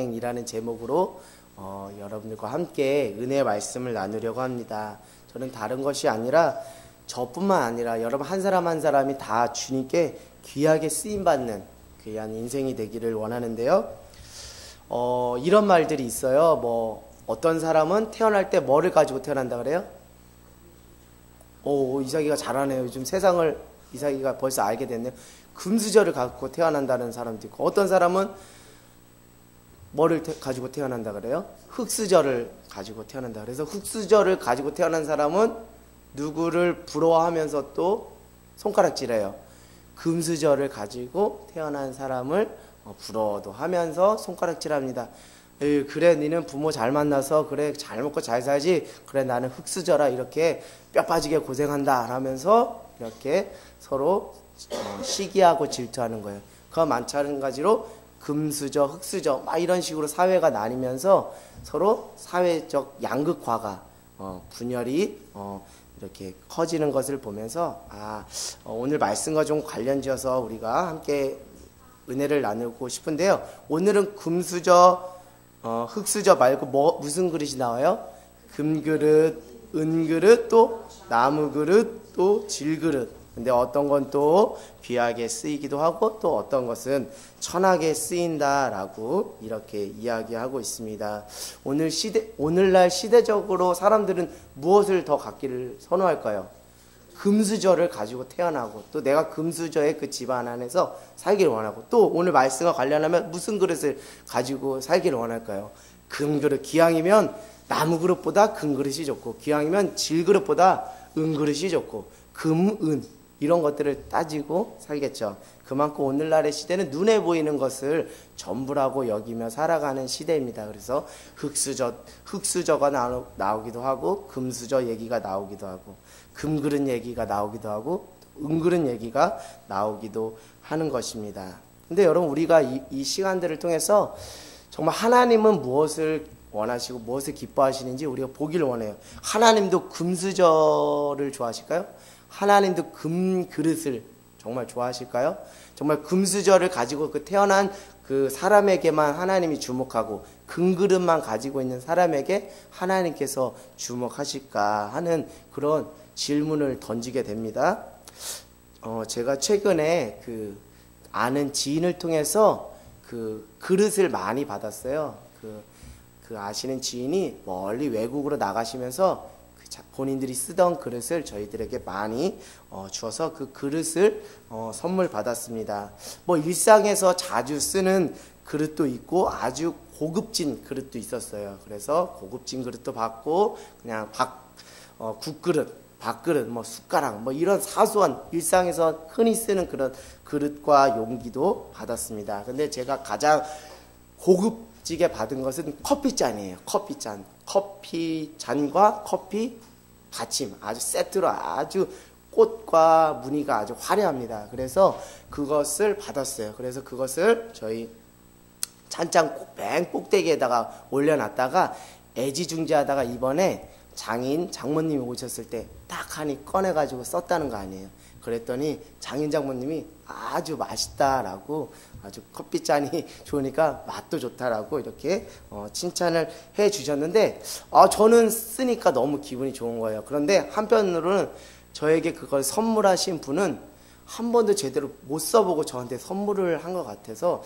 인생이라는 제목으로 여러분들과 함께 은혜의 말씀을 나누려고 합니다. 저는 다른 것이 아니라 저뿐만 아니라 여러분 한 사람 한 사람이 다 주님께 귀하게 쓰임받는 귀한 인생이 되기를 원하는데요. 이런 말들이 있어요. 뭐 어떤 사람은 태어날 때 뭐를 가지고 태어난다 그래요? 이삭이가 잘하네요. 요즘 세상을 이삭이가 벌써 알게 됐네요. 금수저를 갖고 태어난다는 사람도 있고, 어떤 사람은 뭐를 가지고 태어난다 그래요? 흙수저를 가지고 태어난다. 그래서 흙수저를 가지고 태어난 사람은 누구를 부러워하면서 또 손가락질해요. 금수저를 가지고 태어난 사람을 부러워도 하면서 손가락질합니다. 그래 니는 부모 잘 만나서 그래 잘 먹고 잘 살지, 그래 나는 흙수저라 이렇게 뼈 빠지게 고생한다 하면서 이렇게 서로 시기하고 질투하는 거예요. 그와 마찬가지로 금수저, 흙수저 막 이런 식으로 사회가 나뉘면서 서로 사회적 양극화가 분열이 이렇게 커지는 것을 보면서 오늘 말씀과 좀 관련지어서 우리가 함께 은혜를 나누고 싶은데요. 오늘은 금수저, 흙수저 말고 무슨 그릇이 나와요? 금그릇, 은그릇, 또 나무그릇, 또 질그릇. 근데 어떤 건 또 귀하게 쓰이기도 하고 또 어떤 것은 천하게 쓰인다라고 이렇게 이야기하고 있습니다. 오늘날 시대적으로 사람들은 무엇을 더 갖기를 선호할까요? 금수저를 가지고 태어나고 또 내가 금수저의 그 집안 안에서 살기를 원하고, 또 오늘 말씀과 관련하면 무슨 그릇을 가지고 살기를 원할까요? 금그릇. 기왕이면 나무그릇보다 금그릇이 좋고, 기왕이면 질그릇보다 은그릇이 좋고, 금, 은 이런 것들을 따지고 살겠죠. 그만큼 오늘날의 시대는 눈에 보이는 것을 전부라고 여기며 살아가는 시대입니다. 그래서 흙수저가 나오기도 하고, 금수저 얘기가 나오기도 하고, 금그릇 얘기가 나오기도 하고, 은그릇 얘기가 나오기도 하는 것입니다. 근데 여러분, 우리가 이 시간들을 통해서 정말 하나님은 무엇을 원하시고 무엇을 기뻐하시는지 우리가 보기를 원해요. 하나님도 금수저를 좋아하실까요? 하나님도 금그릇을 정말 좋아하실까요? 정말 금수저를 가지고 태어난 그 사람에게만 하나님이 주목하고 금그릇만 가지고 있는 사람에게 하나님께서 주목하실까 하는 그런 질문을 던지게 됩니다. 제가 최근에 아는 지인을 통해서 그릇을 많이 받았어요. 그 아시는 지인이 멀리 외국으로 나가시면서 본인들이 쓰던 그릇을 저희들에게 많이 주어서 그 그릇을 선물 받았습니다. 뭐 일상에서 자주 쓰는 그릇도 있고 아주 고급진 그릇도 있었어요. 그래서 고급진 그릇도 받고, 그냥 국그릇, 밥그릇, 숟가락, 이런 사소한 일상에서 흔히 쓰는 그런 그릇과 용기도 받았습니다. 근데 제가 가장 고급지게 받은 것은 커피잔이에요. 커피잔과 커피 받침, 아주 세트로 아주 꽃과 무늬가 아주 화려합니다. 그래서 그것을 받았어요. 그래서 그것을 저희 찬장 맨 꼭대기에다가 올려놨다가 애지중지하다가 이번에 장모님이 오셨을 때 딱 하니 꺼내가지고 썼다는 거 아니에요. 그랬더니 장모님이 아주 맛있다라고, 아주 커피잔이 좋으니까 맛도 좋다라고 이렇게 칭찬을 해 주셨는데, 저는 쓰니까 너무 기분이 좋은 거예요. 그런데 한편으로는 저에게 그걸 선물하신 분은 한 번도 제대로 못 써보고 저한테 선물을 한 것 같아서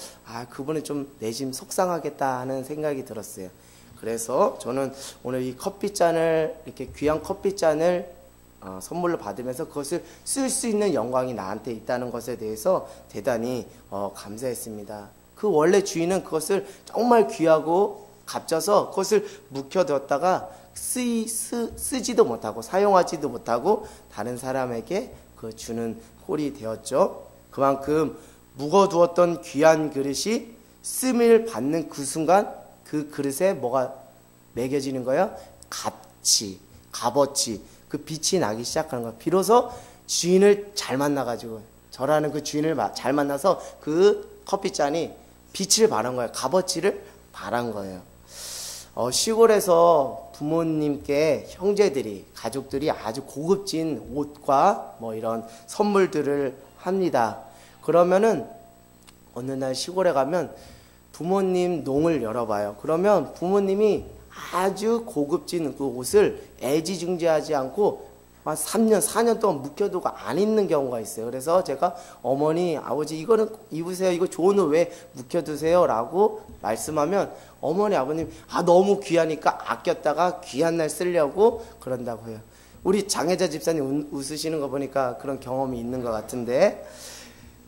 그분은 좀 내심 속상하겠다 하는 생각이 들었어요. 그래서 저는 오늘 이 커피잔을, 이렇게 귀한 커피잔을 선물로 받으면서 그것을 쓸 수 있는 영광이 나한테 있다는 것에 대해서 대단히 감사했습니다. 그 원래 주인은 그것을 정말 귀하고 값져서 그것을 묵혀두었다가 쓰지도 못하고 사용하지도 못하고 다른 사람에게 주는 꼴이 되었죠. 그만큼 묵어두었던 귀한 그릇이 쓰임을 받는 그 순간 그 그릇에 뭐가 매겨지는 거예요? 값어치, 그 빛이 나기 시작하는 거예요. 비로소 주인을 잘 만나가지고, 저라는 그 주인을 잘 만나서 그 커피잔이 빛을 발한 거예요. 값어치를 발한 거예요. 시골에서 부모님께 형제들이, 가족들이 아주 고급진 옷과 이런 선물들을 합니다. 그러면은 어느 날 시골에 가면 부모님 농을 열어봐요. 그러면 부모님이 아주 고급진 그 옷을 애지중지하지 않고 한 3년, 4년 동안 묵혀두고 안 입는 경우가 있어요. 그래서 제가 어머니, 아버지 이거는 입으세요. 이거 좋은 옷 왜 묵혀두세요? 라고 말씀하면 어머니, 아버님 너무 귀하니까 아꼈다가 귀한 날 쓰려고 그런다고 해요. 우리 장혜자 집사님 웃으시는 거 보니까 그런 경험이 있는 것 같은데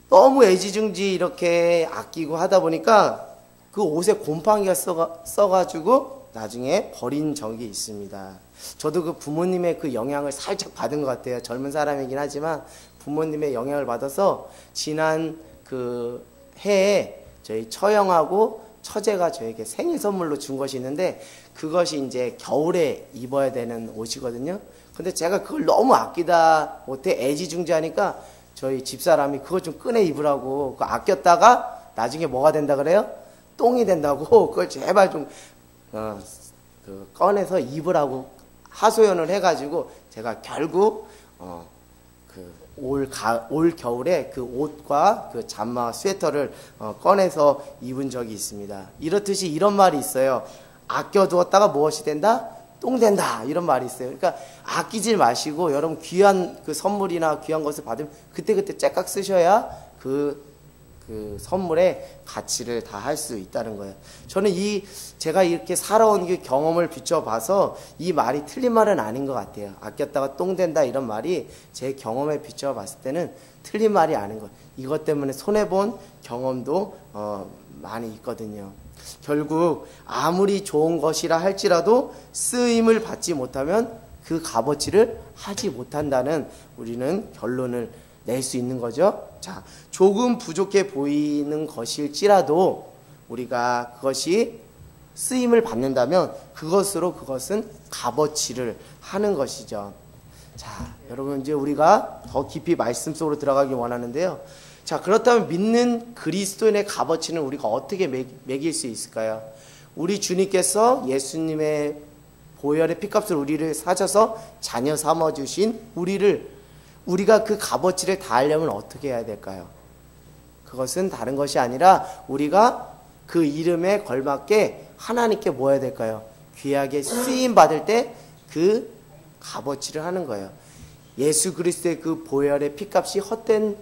너무 애지중지 이렇게 아끼고 하다 보니까 그 옷에 곰팡이가 써가지고 나중에 버린 적이 있습니다. 저도 그 부모님의 그 영향을 살짝 받은 것 같아요. 젊은 사람이긴 하지만 부모님의 영향을 받아서 지난 그 해에 저희 처형하고 처제가 저에게 생일 선물로 준 것이 있는데 그것이 이제 겨울에 입어야 되는 옷이거든요. 근데 제가 그걸 너무 아끼다 못해 애지중지하니까 저희 집사람이 그거 좀 꺼내 입으라고 그거 아꼈다가 나중에 뭐가 된다 그래요? 똥이 된다고 그걸 제발 좀 꺼내서 입으라고 하소연을 해가지고 제가 결국 올 겨울에 그 옷과 그 잠바 스웨터를 꺼내서 입은 적이 있습니다. 이렇듯이 이런 말이 있어요. 아껴두었다가 무엇이 된다? 똥 된다. 이런 말이 있어요. 그러니까 아끼지 마시고 여러분 귀한 그 선물이나 귀한 것을 받으면 그때그때 째깍 쓰셔야 그 선물의 가치를 다 할 수 있다는 거예요. 저는 제가 이렇게 살아온 그 경험을 비춰봐서 이 말이 틀린 말은 아닌 것 같아요. 아꼈다가 똥 된다 이런 말이 제 경험에 비춰봤을 때는 틀린 말이 아닌 거예요. 이것 때문에 손해본 경험도 많이 있거든요. 결국 아무리 좋은 것이라 할지라도 쓰임을 받지 못하면 그 값어치를 하지 못한다는 우리는 결론을 낼 수 있는 거죠. 자, 조금 부족해 보이는 것일지라도 우리가 그것이 쓰임을 받는다면 그것은 값어치를 하는 것이죠. 자, 여러분 이제 우리가 더 깊이 말씀 속으로 들어가기 원하는데요. 자, 그렇다면 믿는 그리스도인의 값어치는 우리가 어떻게 매길 수 있을까요? 우리 주님께서 예수님의 보혈의 피값을 우리를 사셔서 자녀 삼아주신 우리가 그 값어치를 다하려면 어떻게 해야 될까요? 그것은 다른 것이 아니라 우리가 그 이름에 걸맞게 하나님께 뭐 해야 될까요? 귀하게 쓰임받을 때 그 값어치를 하는 거예요. 예수 그리스도의 그 보혈의 피값이 헛된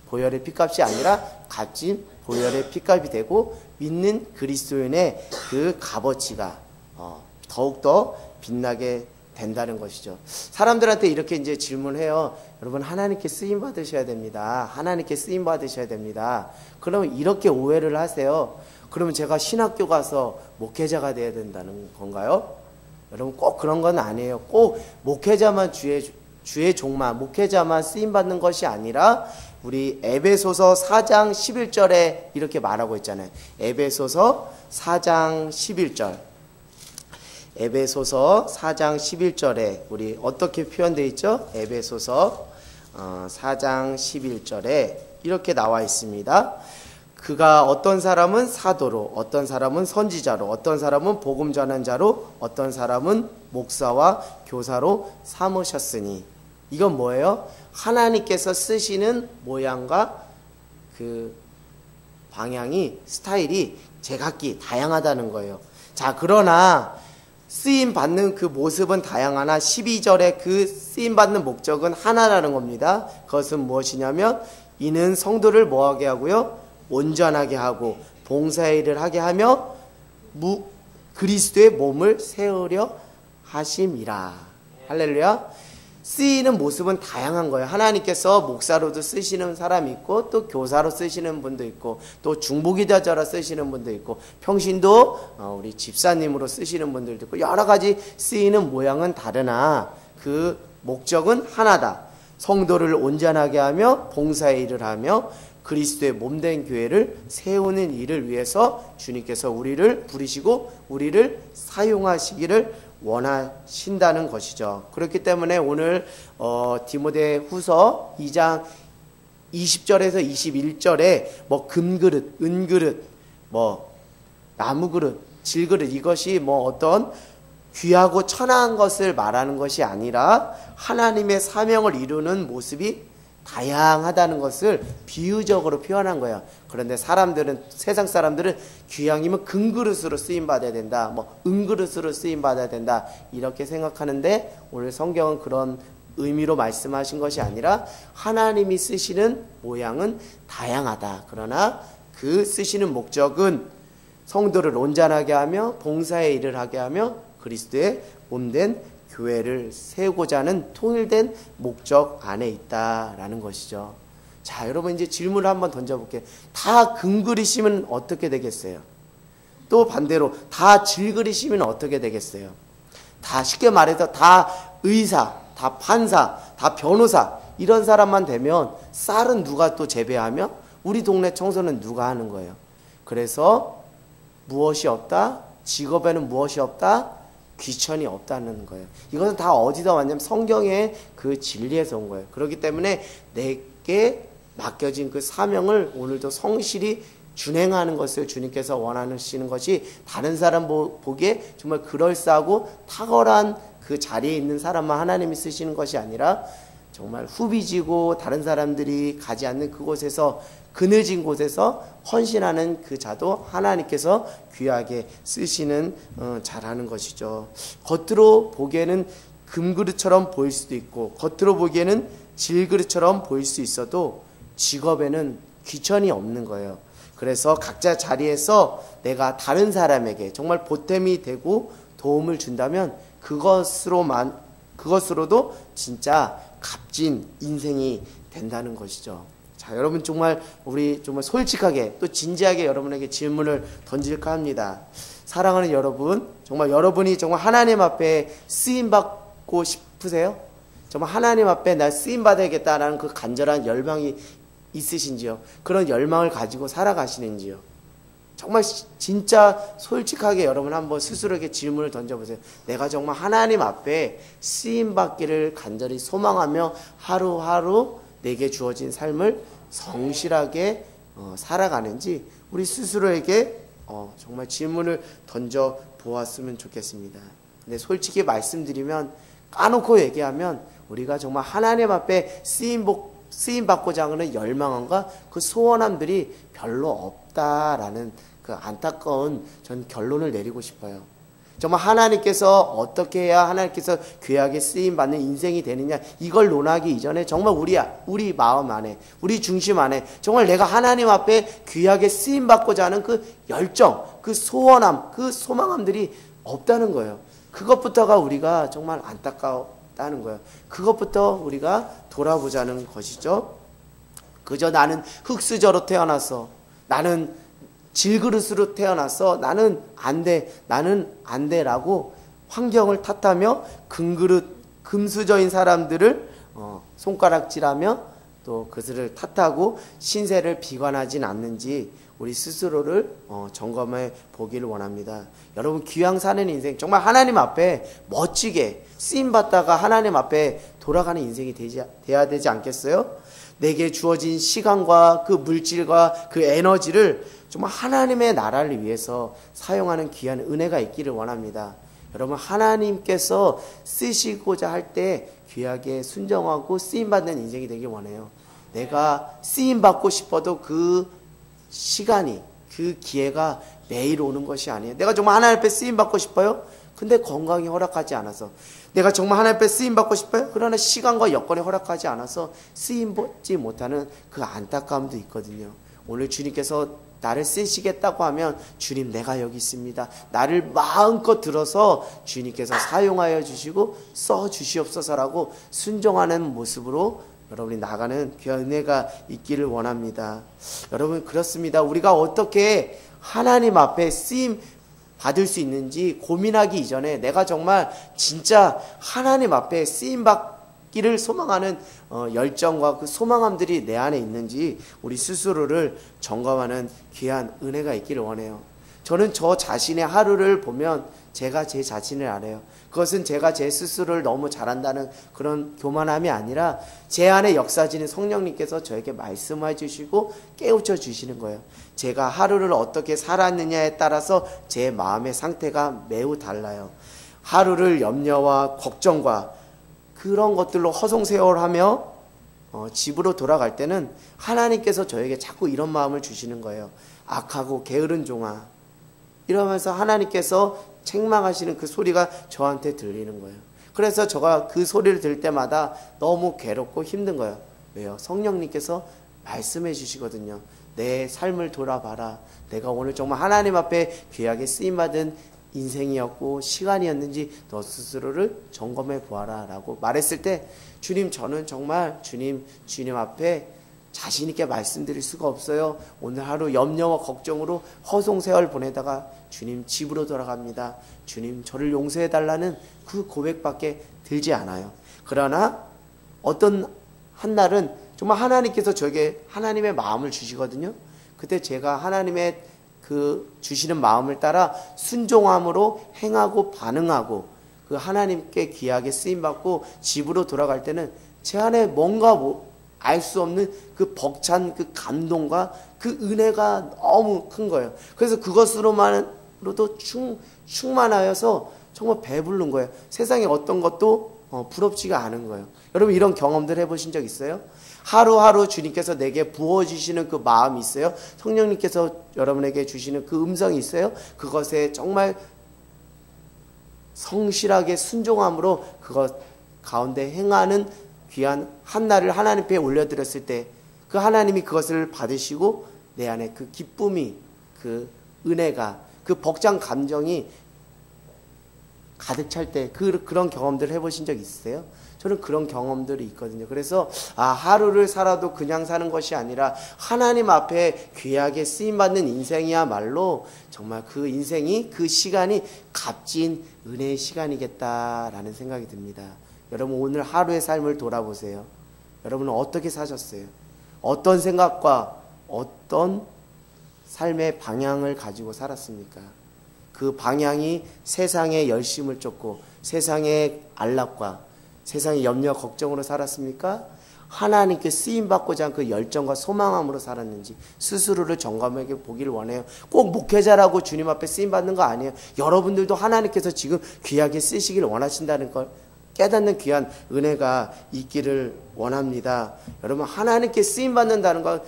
보혈의 피값이 아니라 값진 보혈의 피값이 되고 믿는 그리스도인의 그 값어치가 더욱더 빛나게 된다는 것이죠. 사람들한테 이렇게 이제 질문해요. 여러분 하나님께 쓰임 받으셔야 됩니다. 하나님께 쓰임 받으셔야 됩니다. 그러면 이렇게 오해를 하세요. 그러면 제가 신학교 가서 목회자가 돼야 된다는 건가요? 여러분 꼭 그런 건 아니에요. 꼭 목회자만 주의 종만 목회자만 쓰임 받는 것이 아니라 우리 에베소서 4장 11절에 이렇게 말하고 있잖아요. 에베소서 4장 11절. 에베소서 4장 11절에 우리 어떻게 표현되어 있죠? 에베소서 4장 11절에 이렇게 나와 있습니다. 그가 어떤 사람은 사도로, 어떤 사람은 선지자로, 어떤 사람은 복음 전한 자로, 어떤 사람은 목사와 교사로 삼으셨으니. 이건 뭐예요? 하나님께서 쓰시는 모양과 그 방향이 스타일이 제각기 다양하다는 거예요. 자, 그러나 쓰임 받는 그 모습은 다양하나 12절에 그 쓰임 받는 목적은 하나라는 겁니다. 그것은 무엇이냐면 이는 성도를 뭐하게 하고요? 온전하게 하고 봉사의 일을 하게 하며 그리스도의 몸을 세우려 하심이라. 할렐루야. 쓰이는 모습은 다양한 거예요. 하나님께서 목사로도 쓰시는 사람이 있고 또 교사로 쓰시는 분도 있고 또 중보기도자로 쓰시는 분도 있고 평신도 우리 집사님으로 쓰시는 분들도 있고 여러 가지 쓰이는 모양은 다르나 그 목적은 하나다. 성도를 온전하게 하며 봉사의 일을 하며 그리스도의 몸된 교회를 세우는 일을 위해서 주님께서 우리를 부르시고 우리를 사용하시기를 원하신다는 것이죠. 그렇기 때문에 오늘 디모데후서 2장 20절에서 21절에 뭐 금그릇, 은그릇, 뭐 나무그릇, 질그릇 이것이 뭐 어떤 귀하고 천한 것을 말하는 것이 아니라 하나님의 사명을 이루는 모습이 다양하다는 것을 비유적으로 표현한 거예요. 그런데 세상 사람들은 귀향이면 금그릇으로 쓰임받아야 된다, 은그릇으로 쓰임받아야 된다, 이렇게 생각하는데, 오늘 성경은 그런 의미로 말씀하신 것이 아니라 하나님이 쓰시는 모양은 다양하다. 그러나 그 쓰시는 목적은 성도를 온전하게 하며 봉사의 일을 하게 하며 그리스도의 몸된 교회를 세우고자 하는 통일된 목적 안에 있다라는 것이죠. 자, 여러분 이제 질문을 한번 던져볼게요. 다 금그리시면 어떻게 되겠어요? 또 반대로 다 질그리시면 어떻게 되겠어요? 다 쉽게 말해서 다 의사, 다 판사, 다 변호사, 이런 사람만 되면 쌀은 누가 또 재배하며 우리 동네 청소는 누가 하는 거예요? 그래서 무엇이 없다? 직업에는 무엇이 없다? 귀천이 없다는 거예요. 이것은 다 어디서 왔냐면 성경의 그 진리에서 온 거예요. 그렇기 때문에 내게 맡겨진 그 사명을 오늘도 성실히 준행하는 것을 주님께서 원하시는 것이 다른 사람 보기에 정말 그럴싸하고 탁월한 그 자리에 있는 사람만 하나님이 쓰시는 것이 아니라 정말 후비지고 다른 사람들이 가지 않는 그곳에서, 그늘진 곳에서 헌신하는 그 자도 하나님께서 귀하게 쓰시는 자라는 것이죠. 겉으로 보기에는 금그릇처럼 보일 수도 있고 겉으로 보기에는 질그릇처럼 보일 수 있어도 직업에는 귀천이 없는 거예요. 그래서 각자 자리에서 내가 다른 사람에게 정말 보탬이 되고 도움을 준다면 그것으로도 진짜 값진 인생이 된다는 것이죠. 자, 여러분 우리 정말 솔직하게 또 진지하게 여러분에게 질문을 던질까 합니다. 사랑하는 여러분, 정말 여러분이 정말 하나님 앞에 쓰임 받고 싶으세요? 정말 하나님 앞에 날 쓰임 받아야겠다라는 그 간절한 열망이 있으신지요? 그런 열망을 가지고 살아가시는지요? 정말 진짜 솔직하게 여러분 한번 스스로에게 질문을 던져보세요. 내가 정말 하나님 앞에 쓰임받기를 간절히 소망하며 하루하루 내게 주어진 삶을 성실하게 살아가는지 우리 스스로에게 정말 질문을 던져보았으면 좋겠습니다. 근데 솔직히 말씀드리면, 까놓고 얘기하면 우리가 정말 하나님 앞에 쓰임받고자 하는 열망함과 그 소원함들이 별로 없다라는 그 안타까운 전 결론을 내리고 싶어요. 정말 하나님께서 어떻게 해야 하나님께서 귀하게 쓰임받는 인생이 되느냐, 이걸 논하기 이전에 정말 우리 마음 안에, 우리 중심 안에 정말 내가 하나님 앞에 귀하게 쓰임받고자 하는 그 열정, 그 소원함, 그 소망함들이 없다는 거예요. 그것부터가 우리가 정말 안타깝다는 거예요. 그것부터 우리가 돌아보자는 것이죠. 그저 나는 흙수저로 태어나서, 나는 질그릇으로 태어나서 나는 안 돼 라고 환경을 탓하며 금수저인 사람들을 손가락질하며 또 그들을 탓하고 신세를 비관하진 않는지 우리 스스로를 점검해 보기를 원합니다. 여러분, 귀양 사는 인생, 정말 하나님 앞에 멋지게 쓰임받다가 하나님 앞에 돌아가는 인생이 돼야 되지 않겠어요? 내게 주어진 시간과 그 물질과 그 에너지를 정말 하나님의 나라를 위해서 사용하는 귀한 은혜가 있기를 원합니다. 여러분, 하나님께서 쓰시고자 할 때 귀하게 순정하고 쓰임받는 인생이 되길 원해요. 내가 쓰임받고 싶어도 그 시간이, 그 기회가 매일 오는 것이 아니에요. 내가 정말 하나님 앞에 쓰임받고 싶어요? 근데 건강이 허락하지 않아서. 내가 정말 하나님 앞에 쓰임받고 싶어요? 그러나 시간과 여건이 허락하지 않아서 쓰임받지 못하는 그 안타까움도 있거든요. 오늘 주님께서 나를 쓰시겠다고 하면, 주님 내가 여기 있습니다, 나를 마음껏 들어서 주님께서 사용하여 주시고 써 주시옵소서라고 순종하는 모습으로 여러분이 나가는 귀한 은혜가 있기를 원합니다. 여러분, 그렇습니다. 우리가 어떻게 하나님 앞에 쓰임 받을 수 있는지 고민하기 이전에 내가 정말 진짜 하나님 앞에 쓰임 받기를 소망하는 열정과 그 소망함들이 내 안에 있는지 우리 스스로를 점검하는 귀한 은혜가 있기를 원해요. 저는 저 자신의 하루를 보면 제가 제 자신을 알아요. 그것은 제가 제 스스로를 너무 잘한다는 그런 교만함이 아니라 제 안에 역사지는 성령님께서 저에게 말씀해 주시고 깨우쳐 주시는 거예요. 제가 하루를 어떻게 살았느냐에 따라서 제 마음의 상태가 매우 달라요. 하루를 염려와 걱정과 그런 것들로 허송세월하며 집으로 돌아갈 때는 하나님께서 저에게 자꾸 이런 마음을 주시는 거예요. 악하고 게으른 종아, 이러면서 하나님께서 책망하시는 그 소리가 저한테 들리는 거예요. 그래서 제가 그 소리를 들을 때마다 너무 괴롭고 힘든 거예요. 왜요? 성령님께서 말씀해 주시거든요. 내 삶을 돌아봐라. 내가 오늘 정말 하나님 앞에 귀하게 쓰임받은 인생이었고 시간이었는지 너 스스로를 점검해 보아라 라고 말했을 때, 주님, 저는 정말 주님 앞에 자신 있게 말씀드릴 수가 없어요. 오늘 하루 염려와 걱정으로 허송세월 보내다가 주님 집으로 돌아갑니다. 주님 저를 용서해 달라는 그 고백밖에 들지 않아요. 그러나 어떤 한 날은 정말 하나님께서 저에게 하나님의 마음을 주시거든요. 그때 제가 하나님의 그 주시는 마음을 따라 순종함으로 행하고 반응하고 그 하나님께 귀하게 쓰임받고 집으로 돌아갈 때는 제 안에 뭔가 알 수 없는 그 벅찬 그 감동과 그 은혜가 너무 큰 거예요. 그래서 그것으로만으로도 충만하여서 정말 배부른 거예요. 세상에 어떤 것도 부럽지가 않은 거예요. 여러분 이런 경험들 해보신 적 있어요? 하루하루 주님께서 내게 부어주시는 그 마음이 있어요? 성령님께서 여러분에게 주시는 그 음성이 있어요? 그것에 정말 성실하게 순종함으로 그것 가운데 행하는 귀한 한날을 하나님께 올려드렸을 때 그 하나님이 그것을 받으시고 내 안에 그 기쁨이, 그 은혜가, 그 벅찬 감정이 가득 찰 때 그런 경험들을 해보신 적 있으세요? 저는 그런 경험들이 있거든요. 그래서 하루를 살아도 그냥 사는 것이 아니라 하나님 앞에 귀하게 쓰임받는 인생이야말로 정말 그 인생이, 그 시간이 값진 은혜의 시간이겠다라는 생각이 듭니다. 여러분 오늘 하루의 삶을 돌아보세요. 여러분은 어떻게 사셨어요? 어떤 생각과 어떤 삶의 방향을 가지고 살았습니까? 그 방향이 세상의 열심을 쫓고 세상의 안락과 세상의 염려 걱정으로 살았습니까? 하나님께 쓰임받고자 한 그 열정과 소망함으로 살았는지 스스로를 점검해 보기를 원해요. 꼭 목회자라고 주님 앞에 쓰임받는 거 아니에요. 여러분들도 하나님께서 지금 귀하게 쓰시기를 원하신다는 걸 깨닫는 귀한 은혜가 있기를 원합니다. 여러분 하나님께 쓰임받는다는 건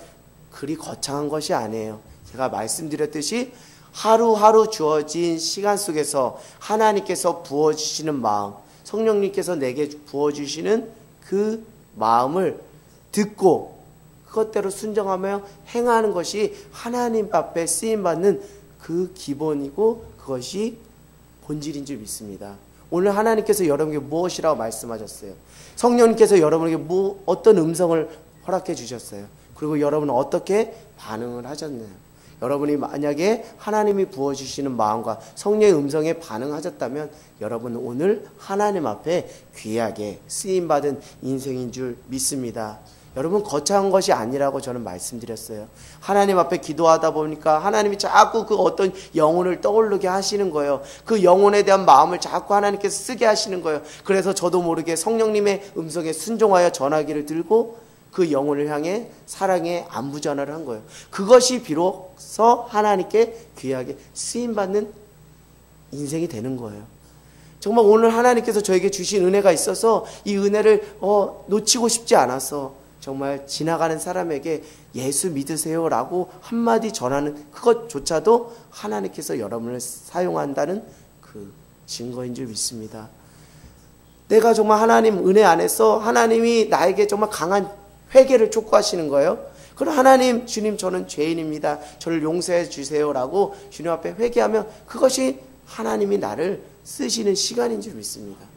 그리 거창한 것이 아니에요. 제가 말씀드렸듯이 하루하루 주어진 시간 속에서 하나님께서 부어주시는 마음, 성령님께서 내게 부어주시는 그 마음을 듣고 그것대로 순종하며 행하는 것이 하나님 앞에 쓰임받는 그 기본이고 그것이 본질인 줄 믿습니다. 오늘 하나님께서 여러분에게 무엇이라고 말씀하셨어요? 성령님께서 여러분에게 어떤 음성을 허락해 주셨어요? 그리고 여러분은 어떻게 반응을 하셨나요? 여러분이 만약에 하나님이 부어주시는 마음과 성령의 음성에 반응하셨다면 여러분은 오늘 하나님 앞에 귀하게 쓰임받은 인생인 줄 믿습니다. 여러분 거창한 것이 아니라고 저는 말씀드렸어요. 하나님 앞에 기도하다 보니까 하나님이 자꾸 그 어떤 영혼을 떠오르게 하시는 거예요. 그 영혼에 대한 마음을 자꾸 하나님께서 쓰게 하시는 거예요. 그래서 저도 모르게 성령님의 음성에 순종하여 전화기를 들고 그 영혼을 향해 사랑의 안부 전화를 한 거예요. 그것이 비로소 하나님께 귀하게 쓰임받는 인생이 되는 거예요. 정말 오늘 하나님께서 저에게 주신 은혜가 있어서 이 은혜를 놓치고 싶지 않아서 정말 지나가는 사람에게 예수 믿으세요라고 한마디 전하는 그것조차도 하나님께서 여러분을 사용한다는 그 증거인 줄 믿습니다. 내가 정말 하나님 은혜 안에서 하나님이 나에게 정말 강한 회개를 촉구하시는 거예요. 그럼 하나님, 주님 저는 죄인입니다. 저를 용서해 주세요라고 주님 앞에 회개하면 그것이 하나님이 나를 쓰시는 시간인 줄 믿습니다.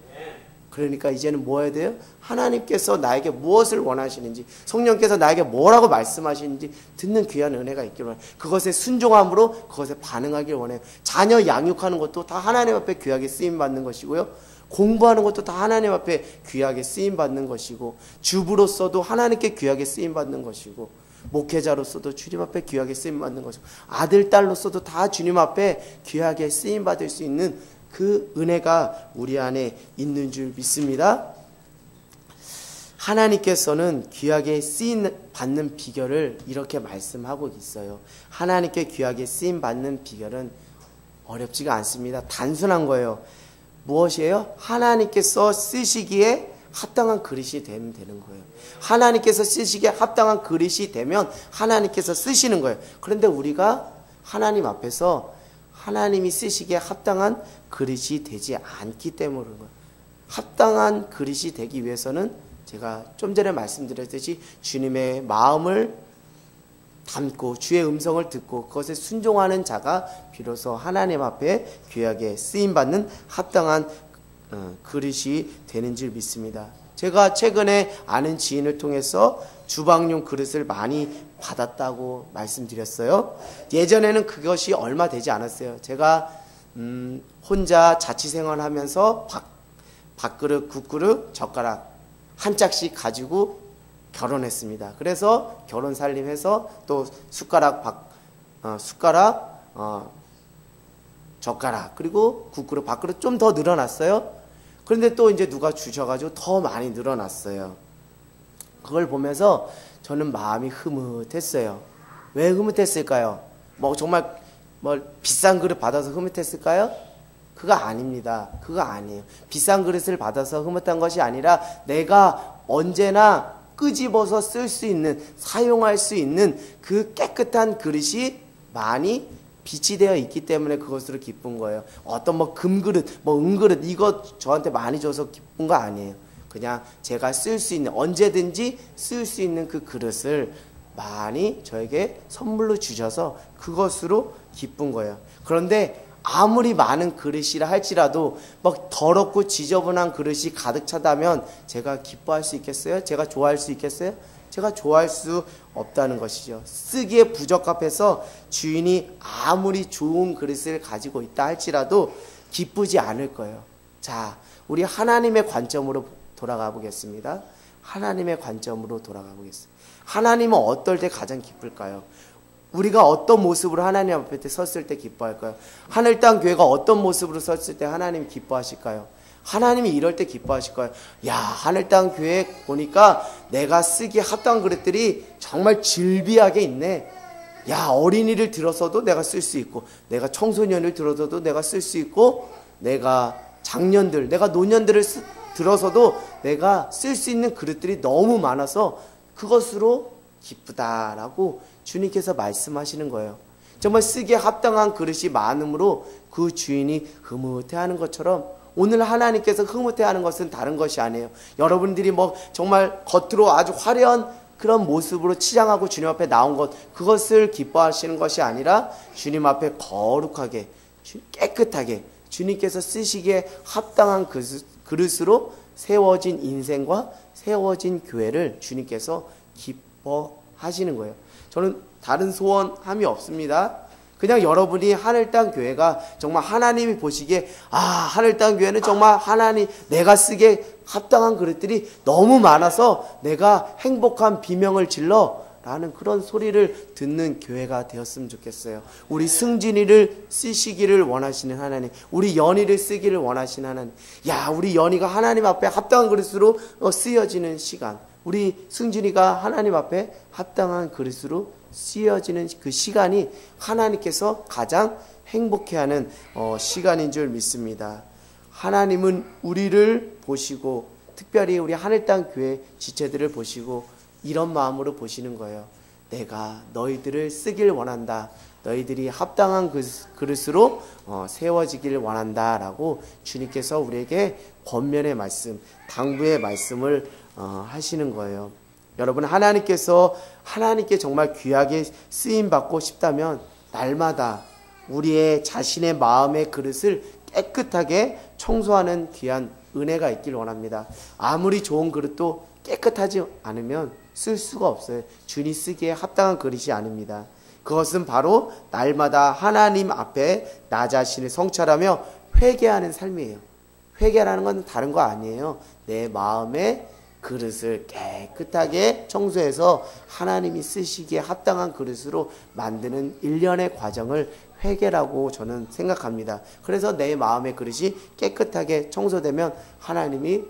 그러니까 이제는 뭐 해야 돼요? 하나님께서 나에게 무엇을 원하시는지, 성령께서 나에게 뭐라고 말씀하시는지 듣는 귀한 은혜가 있기를 원해요. 그것에 순종함으로 그것에 반응하길 원해요. 자녀 양육하는 것도 다 하나님 앞에 귀하게 쓰임받는 것이고요. 공부하는 것도 다 하나님 앞에 귀하게 쓰임받는 것이고, 주부로서도 하나님께 귀하게 쓰임받는 것이고, 목회자로서도 주님 앞에 귀하게 쓰임받는 것이고, 아들, 딸로서도 다 주님 앞에 귀하게 쓰임받을 수 있는 그 은혜가 우리 안에 있는 줄 믿습니다. 하나님께서는 귀하게 쓰임받는 비결을 이렇게 말씀하고 있어요. 하나님께 귀하게 쓰임받는 비결은 어렵지가 않습니다. 단순한 거예요. 무엇이에요? 하나님께서 쓰시기에 합당한 그릇이 되면 되는 거예요. 하나님께서 쓰시기에 합당한 그릇이 되면 하나님께서 쓰시는 거예요. 그런데 우리가 하나님 앞에서 하나님이 쓰시기에 합당한 그릇이 되지 않기 때문인 거예요. 합당한 그릇이 되기 위해서는 제가 좀 전에 말씀드렸듯이 주님의 마음을 담고 주의 음성을 듣고 그것에 순종하는 자가 비로소 하나님 앞에 귀하게 쓰임받는 합당한 그릇이 되는 줄 믿습니다. 제가 최근에 아는 지인을 통해서 주방용 그릇을 많이 받았다고 말씀드렸어요. 예전에는 그것이 얼마 되지 않았어요. 제가 혼자 자취생활하면서 밥그릇, 국그릇, 젓가락 한 짝씩 가지고 결혼했습니다. 그래서 결혼 살림해서 또 숟가락, 젓가락, 그리고 국그릇, 밥그릇 좀 더 늘어났어요. 그런데 또 이제 누가 주셔가지고 더 많이 늘어났어요. 그걸 보면서 저는 마음이 흐뭇했어요. 왜 흐뭇했을까요? 정말 비싼 그릇 받아서 흐뭇했을까요? 그거 아닙니다. 그거 아니에요. 비싼 그릇을 받아서 흐뭇한 것이 아니라 내가 언제나 끄집어서 쓸 수 있는, 사용할 수 있는 그 깨끗한 그릇이 많이 빛이 되어 있기 때문에 그것으로 기쁜 거예요. 어떤 금그릇, 은그릇 이거 저한테 많이 줘서 기쁜 거 아니에요. 그냥 제가 쓸 수 있는, 언제든지 쓸 수 있는 그 그릇을 많이 저에게 선물로 주셔서 그것으로 기쁜 거예요. 그런데 아무리 많은 그릇이라 할지라도 더럽고 지저분한 그릇이 가득 차다면 제가 기뻐할 수 있겠어요? 제가 좋아할 수 있겠어요? 제가 좋아할 수 없다는 것이죠. 쓰기에 부적합해서 주인이 아무리 좋은 그릇을 가지고 있다 할지라도 기쁘지 않을 거예요. 자, 우리 하나님의 관점으로 돌아가 보겠습니다. 하나님의 관점으로 돌아가 보겠습니다. 하나님은 어떨 때 가장 기쁠까요? 우리가 어떤 모습으로 하나님 앞에 섰을 때 기뻐할까요? 하늘 땅 교회가 어떤 모습으로 섰을 때 하나님 기뻐하실까요? 하나님이 이럴 때 기뻐하실 거예요. 야, 하늘 땅 교회 보니까 내가 쓰기에 합당한 그릇들이 정말 질비하게 있네. 야, 어린이를 들어서도 내가 쓸 수 있고, 내가 청소년을 들어서도 내가 쓸 수 있고, 내가 장년들, 내가 노년들을 들어서도 내가 쓸 수 있는 그릇들이 너무 많아서 그것으로 기쁘다라고 주님께서 말씀하시는 거예요. 정말 쓰기에 합당한 그릇이 많음으로 그 주인이 흐뭇해하는 것처럼 오늘 하나님께서 흐뭇해하는 것은 다른 것이 아니에요. 여러분들이 정말 겉으로 아주 화려한 그런 모습으로 치장하고 주님 앞에 나온 것, 그것을 기뻐하시는 것이 아니라 주님 앞에 거룩하게 깨끗하게 주님께서 쓰시기에 합당한 그릇으로 세워진 인생과 세워진 교회를 주님께서 기뻐하시는 거예요. 저는 다른 소원함이 없습니다. 그냥 여러분이 하늘 땅 교회가 정말 하나님이 보시기에 하늘 땅 교회는 정말 하나님 내가 쓰기에 합당한 그릇들이 너무 많아서 내가 행복한 비명을 질러 라는 그런 소리를 듣는 교회가 되었으면 좋겠어요. 우리 승진이를 쓰시기를 원하시는 하나님, 우리 연희를 쓰기를 원하시는 하나님, 우리 연희가 하나님 앞에 합당한 그릇으로 쓰여지는 시간, 우리 승진이가 하나님 앞에 합당한 그릇으로 쓰여지는 그 시간이 하나님께서 가장 행복해하는 시간인 줄 믿습니다. 하나님은 우리를 보시고 특별히 우리 하늘 땅 교회 지체들을 보시고 이런 마음으로 보시는 거예요. 내가 너희들을 쓰길 원한다. 너희들이 합당한 그릇으로 세워지길 원한다 라고 주님께서 우리에게 권면의 말씀, 당부의 말씀을 하시는 거예요. 여러분, 하나님께 정말 귀하게 쓰임받고 싶다면 날마다 우리의 자신의 마음의 그릇을 깨끗하게 청소하는 귀한 은혜가 있길 원합니다. 아무리 좋은 그릇도 깨끗하지 않으면 쓸 수가 없어요. 주님 쓰기에 합당한 그릇이 아닙니다. 그것은 바로 날마다 하나님 앞에 나 자신을 성찰하며 회개하는 삶이에요. 회개라는 건 다른 거 아니에요. 내 마음의 그릇을 깨끗하게 청소해서 하나님이 쓰시기에 합당한 그릇으로 만드는 일련의 과정을 회개라고 저는 생각합니다. 그래서 내 마음의 그릇이 깨끗하게 청소되면 하나님이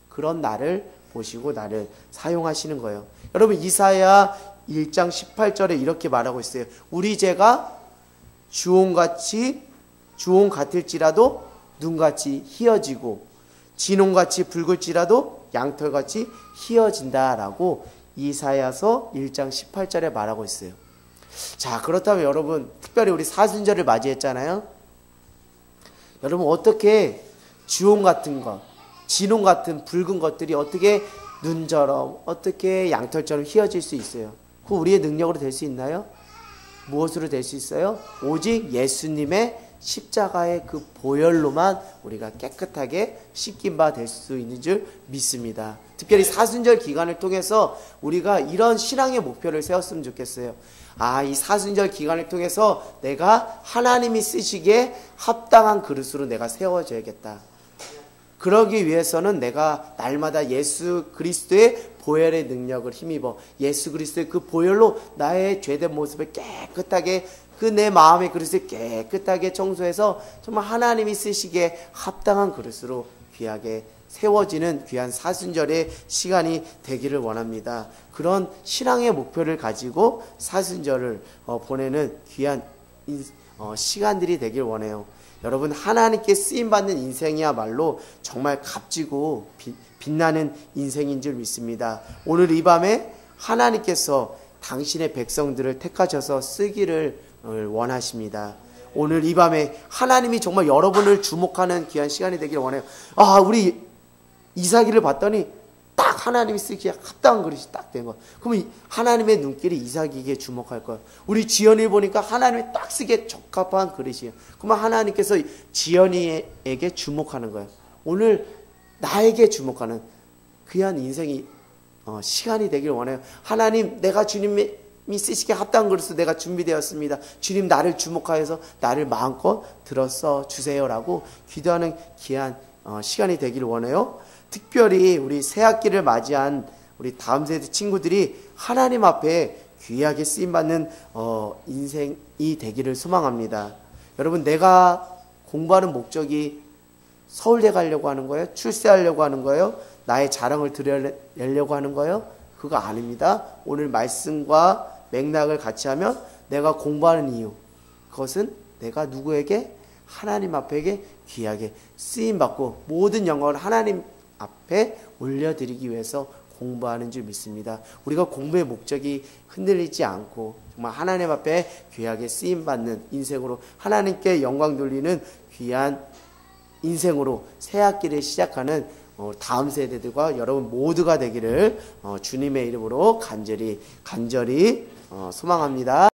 그런 나를 보시고 나를 사용하시는 거예요. 여러분, 이사야 1장 18절에 이렇게 말하고 있어요. 우리 죄가 주홍 같을지라도 눈같이 희어지고 진홍같이 붉을지라도 양털같이 희어진다라고 이사야서 1장 18절에 말하고 있어요. 자, 그렇다면 여러분, 특별히 우리 사순절을 맞이했잖아요. 여러분, 어떻게 주홍 같은 것, 진홍 같은 붉은 것들이 어떻게 눈처럼, 어떻게 양털처럼 희어질 수 있어요? 그 우리의 능력으로 될 수 있나요? 무엇으로 될 수 있어요? 오직 예수님의 십자가의 그 보혈로만 우리가 깨끗하게 씻긴 바 될 수 있는 줄 믿습니다. 특별히 사순절 기간을 통해서 우리가 이런 신앙의 목표를 세웠으면 좋겠어요. 아, 이 사순절 기간을 통해서 내가 하나님이 쓰시기에 합당한 그릇으로 내가 세워져야겠다. 그러기 위해서는 내가 날마다 예수 그리스도의 보혈의 능력을 힘입어 예수 그리스도의 그 보혈로 나의 죄된 모습을 깨끗하게 그 내 마음의 그릇을 깨끗하게 청소해서 정말 하나님이 쓰시기에 합당한 그릇으로 귀하게 세워지는 귀한 사순절의 시간이 되기를 원합니다. 그런 신앙의 목표를 가지고 사순절을 보내는 귀한 시간들이 되길 원해요. 여러분, 하나님께 쓰임받는 인생이야말로 정말 값지고 빛나는 인생인 줄 믿습니다. 오늘 이 밤에 하나님께서 당신의 백성들을 택하셔서 쓰기를 원하십니다. 오늘 이 밤에 하나님이 정말 여러분을 주목하는 귀한 시간이 되길 원해요. 아, 우리 이삭이를 봤더니 딱 하나님이 쓰기에 합당한 그릇이 딱 된 거. 그러면 하나님의 눈길이 이삭에게 주목할 거예요. 우리 지연이를 보니까 하나님이 딱 쓰기에 적합한 그릇이에요. 그러면 하나님께서 지연이에게 주목하는 거예요. 오늘 나에게 주목하는 귀한 인생이 시간이 되길 원해요. 하나님, 내가 주님이 쓰시기에 합당한 그릇으로 내가 준비되었습니다. 주님, 나를 주목하여서 나를 마음껏 들어써 주세요라고 기도하는 귀한 시간이 되길 원해요. 특별히 우리 새학기를 맞이한 우리 다음 세대 친구들이 하나님 앞에 귀하게 쓰임받는 인생이 되기를 소망합니다. 여러분, 내가 공부하는 목적이 서울대 가려고 하는 거예요? 출세하려고 하는 거예요? 나의 자랑을 드러내려고 하는 거예요? 그거 아닙니다. 오늘 말씀과 맥락을 같이 하면 내가 공부하는 이유, 그것은 내가 누구에게? 하나님 앞에 귀하게 쓰임받고 모든 영광을 하나님 앞에 올려드리기 위해서 공부하는 줄 믿습니다. 우리가 공부의 목적이 흔들리지 않고 정말 하나님 앞에 귀하게 쓰임받는 인생으로 하나님께 영광 돌리는 귀한 인생으로 새 학기를 시작하는 다음 세대들과 여러분 모두가 되기를 주님의 이름으로 간절히 소망합니다.